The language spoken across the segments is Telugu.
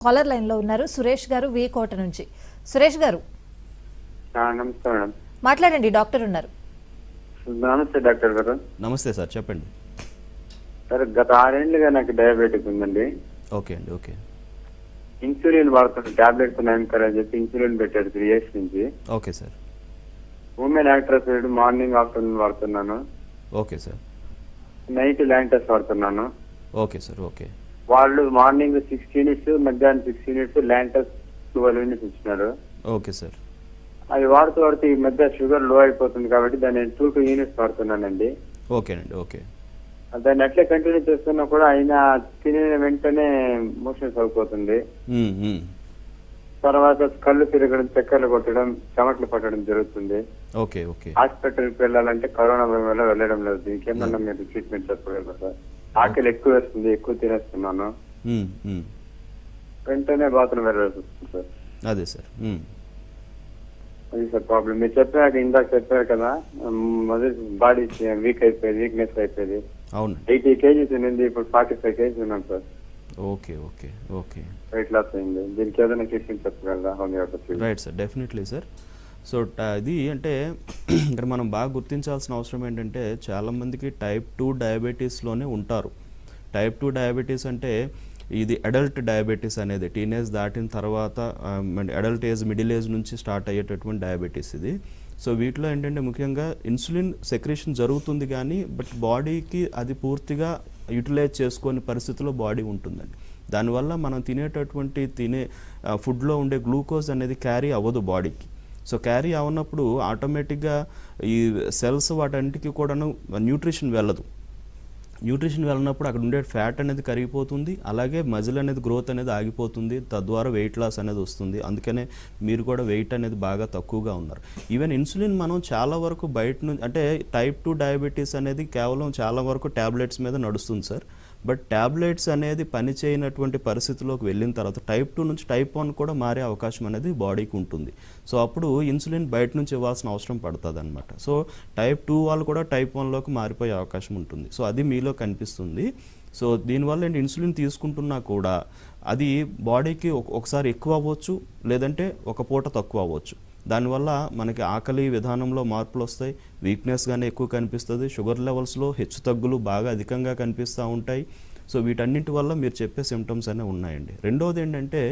కాలర్ లైన్ లో ఉన్నారు సురేష్ గారు వి కోట నుంచి. సురేష్ గారు నమస్తే మేడం. మాట్లాడండి, డాక్టర్ ఉన్నారు. నమస్తే డాక్టర్ గారు. నమస్తే సార్, చెప్పండి. సార్ గత 6 ఏళ్ళుగా నాకు డయాబెటిక్ ఉందండి. ఓకే అండి. ఓకే. ఇన్సులిన్ వాడుతున్న టాబ్లెట్స్ నాయనకర్ అని చెప్పి ఇన్సులిన్ పెట్టారు 3 years నుంచి. Okay sir. Human Actrapid morning afternoon వాడుతున్నాను. Okay sir. నైట్ ల్యాంటస్ వాడుతున్నాను. Okay sir. ఓకే. వాళ్ళు మార్నింగ్ 6 units, మధ్యాహ్నం 6 units, ల్యాంటస్ 12 units ఇచ్చినారు. Okay sir. అది వాడుతూ ఈ మధ్య షుగర్ లో అయిపోతుంది కాబట్టి దాన్ని 2 units వాడుతున్నానండి. ఓకేనండి. ఓకే. దాన్ని అట్లే కంటిన్యూ చేస్తున్నా కూడా అయినా తినే వెంటనే మోషన్స్ అయిపోతుంది. తర్వాత కళ్ళు తిరగడం, చక్కర్లు కొట్టడం, చెమటలు పట్టడం జరుగుతుంది. ఓకే. ఓకే. హాస్పిటల్కి వెళ్ళాలంటే కరోనా వల్ల వెళ్ళడం లేదు. దీనికేమన్నా మీరు ట్రీట్మెంట్ చెప్పగలరు సార్? ఆకలి ఎక్కువ వేస్తుంది, ఎక్కువ తినేస్తున్నాను, వెంటనే బాత్రూమ్ వెళ్ళాల్సి వస్తుంది సార్. అదే సార్. అది సార్ ప్రాబ్లం. మీరు చెప్పాక ఇందాక చెప్పారు కదా, బాడీ వీక్నెస్ అయిపోయింది. అవును. 80 kgs ఉంది, ఇప్పుడు 45 kgs ఉన్నాను sir. Okay. Okay. Okay. Weight loss అయింది. దీనికి ఏదైనా ట్రీట్మెంట్ చెప్పగలరా? Right sir, definitely sir. So ఇది అంటే ఇక్కడ మనం బాగా గుర్తించాల్సిన అవసరం ఏంటంటే, చాలామందికి టైప్ 2 డయాబెటీస్లోనే ఉంటారు. టైప్ 2 డయాబెటీస్ అంటే ఇది అడల్ట్ డయాబెటీస్ అనేది టీనేజ్ దాటిన తర్వాత అడల్ట్ ఏజ్, మిడిల్ ఏజ్ నుంచి స్టార్ట్ అయ్యేటటువంటి డయాబెటీస్ ఇది. సో వీటిలో ఏంటంటే ముఖ్యంగా ఇన్సులిన్ సెక్రేషన్ జరుగుతుంది కానీ బట్ బాడీకి అది పూర్తిగా యూటిలైజ్ చేసుకునే పరిస్థితిలో బాడీ ఉంటుందండి. దానివల్ల మనం తినే ఫుడ్లో ఉండే గ్లూకోజ్ అనేది క్యారీ అవ్వదు బాడీకి. సో క్యారీ అవునప్పుడు ఆటోమేటిక్గా ఈ సెల్స్ వాటన్నిటికీ కూడాను న్యూట్రిషన్ వెళ్ళదు. న్యూట్రిషన్ వెళ్ళినప్పుడు అక్కడ ఉండే ఫ్యాట్ అనేది కరిగిపోతుంది, అలాగే మజిల్ అనేది గ్రోత్ అనేది ఆగిపోతుంది, తద్వారా వెయిట్ లాస్ అనేది వస్తుంది. అందుకనే మీరు కూడా వెయిట్ అనేది బాగా తక్కువగా ఉన్నారు. ఈవెన్ ఇన్సులిన్ మనం చాలా వరకు బయట నుంచి అంటే టైప్ 2 డయాబెటీస్ అనేది కేవలం చాలా వరకు ట్యాబ్లెట్స్ మీద నడుస్తుంది సార్. బట్ ట్యాబ్లెట్స్ అనేది పనిచేయనటువంటి పరిస్థితిలోకి వెళ్ళిన తర్వాత టైప్ 2 నుంచి టైప్ 1 కూడా మారే అవకాశం అనేది బాడీకి ఉంటుంది. సో అప్పుడు ఇన్సులిన్ బయట నుంచి ఇవ్వాల్సిన అవసరం పడుతుంది అనమాట. సో టైప్ 2 వాళ్ళు కూడా టైప్ 1లోకి మారిపోయే అవకాశం ఉంటుంది. సో అది మీలో కనిపిస్తుంది. సో దీనివల్ల ఏంటి, ఇన్సులిన్ తీసుకుంటున్నా కూడా అది బాడీకి ఒకసారి ఎక్కువ అవ్వచ్చు, లేదంటే ఒక పూట తక్కువ అవ్వచ్చు. దానివల్ల మనకి ఆకలి విధానంలో మార్పులు వస్తాయి, వీక్నెస్ గానే ఎక్కువ కనిపిస్తుంది, షుగర్ లెవెల్స్లో హెచ్చు తగ్గులు బాగా అధికంగా కనిపిస్తూ ఉంటాయి. సో వీటన్నిటి వల్ల మీరు చెప్పే సిమ్టమ్స్ అనేవి ఉన్నాయండి. రెండోది ఏంటంటే,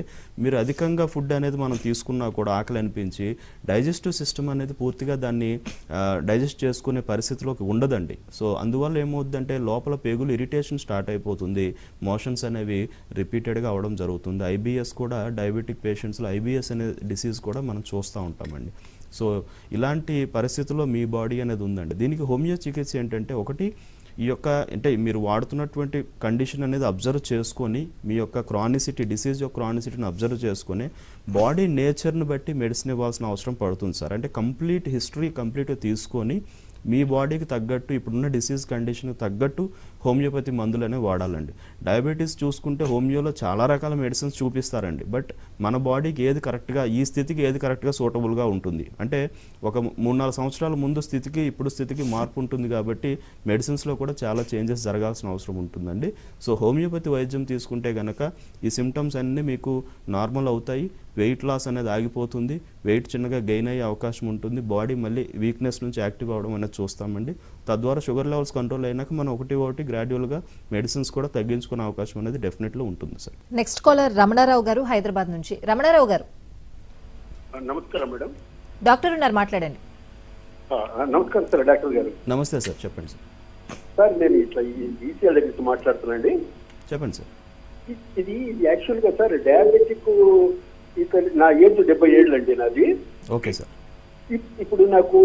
మీరు అధికంగా ఫుడ్ అనేది మనం తీసుకున్నా కూడా ఆకలి అనిపించి డైజెస్టివ్ సిస్టమ్ అనేది పూర్తిగా దాన్ని డైజెస్ట్ చేసుకునే పరిస్థితిలోకి ఉండదండి. సో అందువల్ల ఏమవుతుందంటే లోపల పేగులు ఇరిటేషన్ స్టార్ట్ అయిపోతుంది, మోషన్స్ అనేవి రిపీటెడ్గా అవడం జరుగుతుంది. ఐబిఎస్ కూడా డయాబెటిక్ పేషెంట్స్లో ఐబిఎస్ అనే డిసీజ్ కూడా మనం చూస్తూ ఉంటామండి. సో ఇలాంటి పరిస్థితుల్లో మీ బాడీ అనేది ఉందండి. దీనికి హోమియో చికిత్స ఏంటంటే, ఒకటి ఈ యొక్క అంటే మీరు వాడుతున్నటువంటి కండిషన్ అనేది అబ్జర్వ్ చేసుకొని మీ యొక్క క్రానిసిటీ, డిసీజ్ యొక్క క్రానిసిటీని అబ్జర్వ్ చేసుకొని బాడీ నేచర్ని బట్టి మెడిసిన్ ఇవ్వాల్సిన అవసరం పడుతుంది సార్. అంటే కంప్లీట్ హిస్టరీ కంప్లీట్గా తీసుకొని మీ బాడీకి తగ్గట్టు, ఇప్పుడున్న డిసీజ్ కండిషన్కి తగ్గట్టు హోమియోపతి మందులనే వాడాలండి. డయాబెటీస్ చూసుకుంటే హోమియోలో చాలా రకాల మెడిసిన్స్ చూపిస్తారండి. బట్ మన బాడీకి ఏది కరెక్ట్గా, ఈ స్థితికి ఏది కరెక్ట్గా సూటబుల్గా ఉంటుంది అంటే ఒక 3-4 సంవత్సరాల ముందు స్థితికి ఇప్పుడు స్థితికి మార్పు ఉంటుంది కాబట్టి మెడిసిన్స్లో కూడా చాలా చేంజెస్ జరగాల్సిన అవసరం ఉంటుందండి. సో హోమియోపతి వైద్యం తీసుకుంటే కనుక ఈ సిమ్టమ్స్ అన్నీ మీకు నార్మల్ అవుతాయి, వెయిట్ లాస్ అనేది ఆగిపోతుంది, వెయిట్ చిన్నగా గెయిన్ అయ్యే అవకాశం ఉంటుంది, బాడీ మళ్ళీ వీక్నెస్ నుంచి యాక్టివ్ అవ్వడం అనేది చూస్తామండి. తద్వారా షుగర్ లెవెల్స్ కంట్రోల్ అయినాక మనం ఒకటి గ్రాడ్యువల్గా మెడిసిన్స్ కూడా తగ్గించుకునే అవకాశం అనేది డెఫినెట్లీ ఉంటుంది సార్. నెక్స్ట్ కాలర్ రమణారావు గారు హైదరాబాద్ నుంచి. రమణారావు గారు నమస్కారం మేడం. డాక్టర్ ఉన్నారు, మాట్లాడండి. నమస్కారం సార్ డాక్టర్ గారు. నమస్తే సార్, చెప్పండి సార్. సార్ నేను ఇట్లా ఈసీఎల్ దగ్గర మాట్లాడుతున్నాండి. చెప్పండి సార్. ఇది యాక్చువల్గా సార్ డయాబెటిక్, నా ఏజ్ 77 అండి నాది. Okay sir. ఇప్పుడు నాకు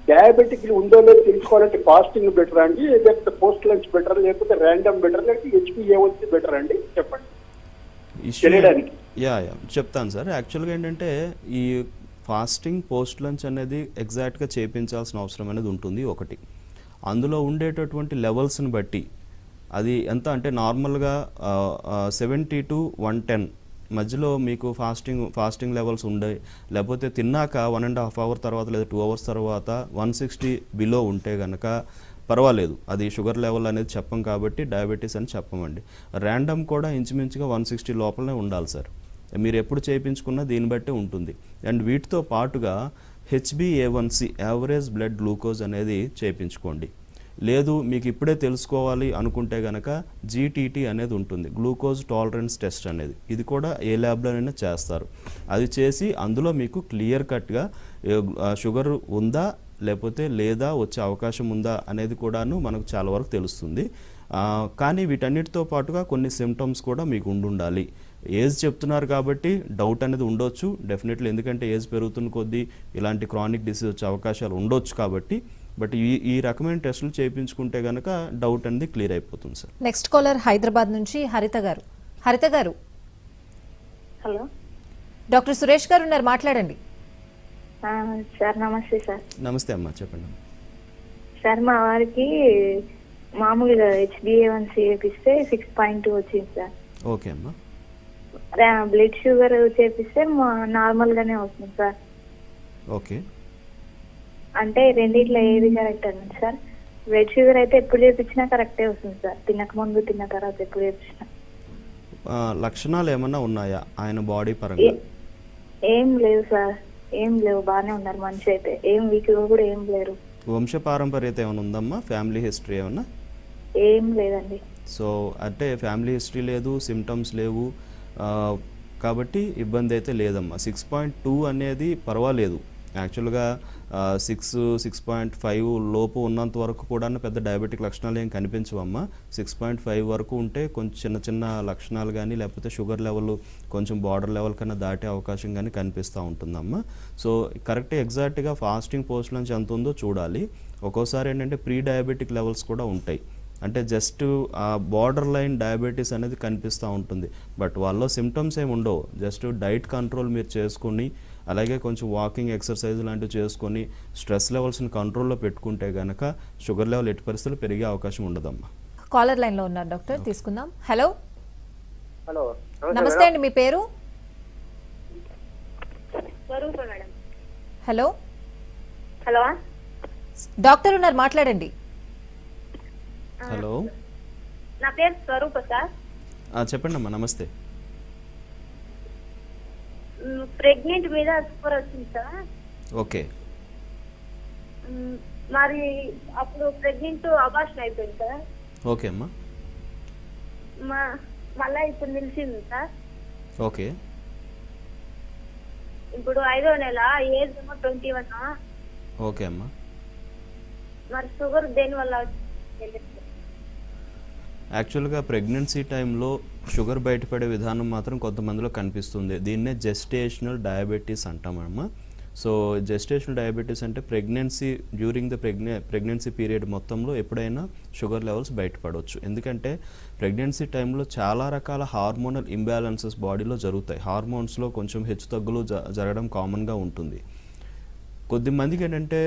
డయాబెటిక్ ఉందో లేదో తెలుసుకోవాలంటే ఫాస్టింగ్ బెటర్ అండి, లేకపోతే పోస్ట్ లంచ్ బెటర్, లేకపోతే ర్యాండమ్ బెటర్, లేకపోతే HbA1c బెటర్ అండి? చెప్పండి తెలియడానికి. యా చెప్తాను సార్. యాక్చువల్గా ఏంటంటే ఈ ఫాస్టింగ్, పోస్ట్ లంచ్ అనేది ఎగ్జాక్ట్గా చేయించాల్సిన అవసరం అనేది ఉంటుంది. ఒకటి అందులో ఉండేటటువంటి లెవెల్స్ని బట్టి అది ఎంత అంటే నార్మల్గా 70 to 110 మధ్యలో మీకు ఫాస్టింగ్ లెవెల్స్ ఉండే, లేకపోతే తిన్నాక 1.5 hour తర్వాత లేదా 2 hours తర్వాత 160 బిలో ఉంటే కనుక పర్వాలేదు, అది షుగర్ లెవెల్ అనేది చెప్పం కాబట్టి డయాబెటీస్ అని చెప్పమండి. ర్యాండమ్ కూడా ఇంచుమించుగా 160 లోపలనే ఉండాలి సార్. మీరు ఎప్పుడు చేయించుకున్నా దీన్ని బట్టి ఉంటుంది. అండ్ వీటితో పాటుగా HbA1c యావరేజ్ బ్లడ్ గ్లూకోజ్ అనేది చేయించుకోండి. లేదు మీకు ఇప్పుడే తెలుసుకోవాలి అనుకుంటే కనుక GTT అనేది ఉంటుంది, గ్లూకోజ్ టాలరెన్స్ టెస్ట్ అనేది. ఇది కూడా ఏ ల్యాబ్లోనైనా చేస్తారు. అది చేసి అందులో మీకు క్లియర్ కట్గా షుగర్ ఉందా లేకపోతే లేదా వచ్చే అవకాశం ఉందా అనేది కూడాను మనకు చాలా వరకు తెలుస్తుంది. కానీ వీటన్నిటితో పాటుగా కొన్ని సిమ్టమ్స్ కూడా మీకు ఉండాలి. ఏజ్ చెప్తున్నారు కాబట్టి డౌట్ అనేది ఉండొచ్చు డెఫినెట్లీ, ఎందుకంటే ఏజ్ పెరుగుతున్న కొద్దీ ఇలాంటి క్రానిక్ డిసీజ్ వచ్చే అవకాశాలు ఉండొచ్చు కాబట్టి. బట్ ఈ రకమైన టెస్టులు చేయించుకుంటే కనుక డౌట్ అనేది క్లియర్ అయిపోతుంది సార్. నెక్స్ట్ కాలర్ హైదరాబాద్ నుంచి హరిత గారు. హరిత గారు, హలో డాక్టర్ సురేష్ గారు ఉన్నారు, మాట్లాడండి. సార్ నమస్తే సార్. నమస్తే అమ్మా, చెప్పండి. సార్ మా వారికి మామూలుగా HbA1c చేపిస్తే 6.2 వచ్చింది సార్. ఓకే అమ్మా. బ్లడ్ షుగర్ చేపిస్తే నార్మల్ గానే వస్తుంది సార్. ఓకే, అంటే రెండిట్లో ఏది కరెక్ట్ అండి సార్? బ్లడ్ షుగర్ అయితే ఎప్పుడు చేపించినా కరెక్టే వస్తుంది సార్, తినక ముందు తిన్న తర్వాత ఎప్పుడు చేపించినా. లక్షణాలు ఏమన్నా ఉన్నాయా ఆయన బాడీ పరంగా? ఏం లేవు సార్, ఏం లేవు, బాగానే ఉన్నారు మనిషి అయితే, ఏం వీక్ కూడా ఏం లేరు. వంశ పారంపర్యత ఏమైనా ఉందమ్మా? ఫ్యామిలీ హిస్టరీ ఏమన్నా? ఏం లేదండి. సో అంటే ఫ్యామిలీ హిస్టరీ లేదు, సిమ్టమ్స్ లేవు, కాబట్టి ఇబ్బంది అయితే లేదమ్మా. 6.2 అనేది పర్వాలేదు యాక్చువల్గా. 6.5 లోపు ఉన్నంత వరకు కూడా పెద్ద డయాబెటిక్ లక్షణాలు ఏం కనిపించవమ్మా. 6.5 వరకు ఉంటే కొంచెం చిన్న చిన్న లక్షణాలు కానీ లేకపోతే షుగర్ లెవెల్ కొంచెం బార్డర్ లెవెల్ కన్నా దాటే అవకాశం కానీ కనిపిస్తూ ఉంటుందమ్మా. సో కరెక్ట్ ఎగ్జాక్ట్గా ఫాస్టింగ్ పోస్ట్ నుంచి ఎంత ఉందో చూడాలి. ఒక్కోసారి ఏంటంటే ప్రీ డయాబెటిక్ లెవెల్స్ కూడా ఉంటాయి, అంటే జస్ట్ ఆ బార్డర్ లైన్ డయాబెటీస్ అనేది కనిపిస్తూ ఉంటుంది. బట్ వాళ్ళలో సిమ్టమ్స్ ఏమి ఉండవు, జస్ట్ డైట్ కంట్రోల్ మీరు చేసుకుని అలాగే కొంచెం వాకింగ్ ఎక్సర్సైజ్ లాంటివి చేసుకొని స్ట్రెస్ లెవెల్స్ని కంట్రోల్లో పెట్టుకుంటే కనుక షుగర్ లెవెల్ ఎట్టి పరిస్థితులు పెరిగే అవకాశం ఉండదమ్మా. కాలర్ లైన్ లో ఉన్నారు డాక్టర్, తీసుకుందాం. హలో హలో, నమస్తే అండి, మీ పేరు? మేడం. హలో హలో డాక్టర్ ఉన్నారు, మాట్లాడండి. హలో, నా పేరు స్వరూప సార్. చెప్పండి అమ్మా. నమస్తే. ప్రెగ్నెంట్ మీద షుగర్ వచ్చింది సార్. ఓకే, మరి అప్పుడు ప్రెగ్నెంట్ అబార్షన్ అయిపోయింది సార్. ఓకే అమ్మా. మళ్ళా ఇప్పుడు నిలిచింది సార్. ఓకే, ఇప్పుడు 5వ నెల, ఏజ్ ఏమో 21. ఓకే అమ్మా. మరి షుగర్ దేని వల్ల? యాక్చువల్గా ప్రెగ్నెన్సీ టైంలో షుగర్ బయటపడే విధానం మాత్రం కొంతమందిలో కనిపిస్తుంది. దీన్నే జెస్టేషనల్ డయాబెటీస్ అంటామమ్మా. సో జెస్టేషనల్ డయాబెటీస్ అంటే pregnancy during the pregnancy period మొత్తంలో ఎప్పుడైనా షుగర్ లెవెల్స్ బయటపడవచ్చు. ఎందుకంటే ప్రెగ్నెన్సీ టైంలో చాలా రకాల హార్మోనల్ ఇంబ్యాలెన్సెస్ బాడీలో జరుగుతాయి. హార్మోన్స్లో కొంచెం హెచ్చుతగ్గులు జరగడం కామన్గా ఉంటుంది. కొద్దిమందికి ఏంటంటే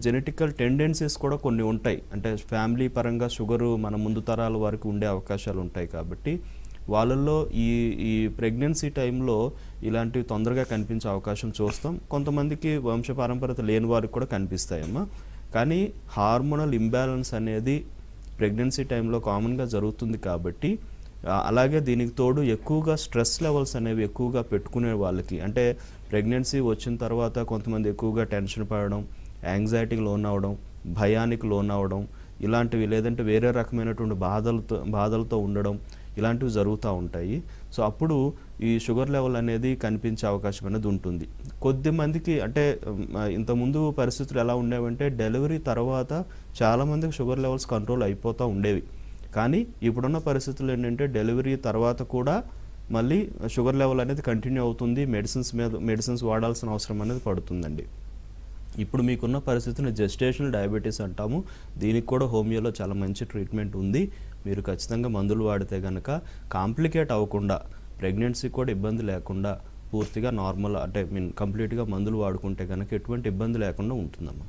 జెనెటికల్ టెండెన్సీస్ కూడా కొన్ని ఉంటాయి, అంటే ఫ్యామిలీ పరంగా షుగరు మన ముందు తరాల వరకు ఉండే అవకాశాలు ఉంటాయి. కాబట్టి వాళ్ళల్లో ఈ ప్రెగ్నెన్సీ టైంలో ఇలాంటివి తొందరగా కనిపించే అవకాశం చూస్తాం. కొంతమందికి వంశపారంపర్యత లేని వారికి కూడా కనిపిస్తాయమ్మా. కానీ హార్మోనల్ ఇంబ్యాలెన్స్ అనేది ప్రెగ్నెన్సీ టైంలో కామన్గా జరుగుతుంది. కాబట్టి అలాగే దీనికి తోడు ఎక్కువగా స్ట్రెస్ లెవెల్స్ అనేవి ఎక్కువగా పెట్టుకునే వాళ్ళకి, అంటే ప్రెగ్నెన్సీ వచ్చిన తర్వాత కొంతమంది ఎక్కువగా టెన్షన్ పడడం, యాంగ్జైటీకి లోన్ అవ్వడం, భయానికి లోన్ అవ్వడం ఇలాంటివి, లేదంటే వేరే రకమైనటువంటి బాధలతో ఉండడం ఇలాంటివి జరుగుతూ ఉంటాయి. సో అప్పుడు ఈ షుగర్ లెవెల్ అనేది కనిపించే అవకాశం అనేది ఉంటుంది. కొద్దిమందికి అంటే ఇంతకుముందు పరిస్థితులు ఎలా ఉండేవంటే డెలివరీ తర్వాత చాలామందికి షుగర్ లెవెల్స్ కంట్రోల్ అయిపోతూ ఉండేవి. కానీ ఇప్పుడున్న పరిస్థితులు ఏంటంటే డెలివరీ తర్వాత కూడా మళ్ళీ షుగర్ లెవెల్ అనేది కంటిన్యూ అవుతుంది, మెడిసిన్స్ వాడాల్సిన అవసరం అనేది పడుతుందండి. ఇప్పుడు మీకున్న పరిస్థితిని జెస్టేషనల్ డయాబెటీస్ అంటాము. దీనికి కూడా హోమియోలో చాలా మంచి ట్రీట్మెంట్ ఉంది. మీరు ఖచ్చితంగా మందులు వాడితే కనుక కాంప్లికేట్ అవ్వకుండా, ప్రెగ్నెన్సీ కూడా ఇబ్బంది లేకుండా పూర్తిగా నార్మల్ అంటే కంప్లీట్గా మందులు వాడుకుంటే కనుక ఎటువంటి ఇబ్బంది లేకుండా ఉంటుందమ్మా.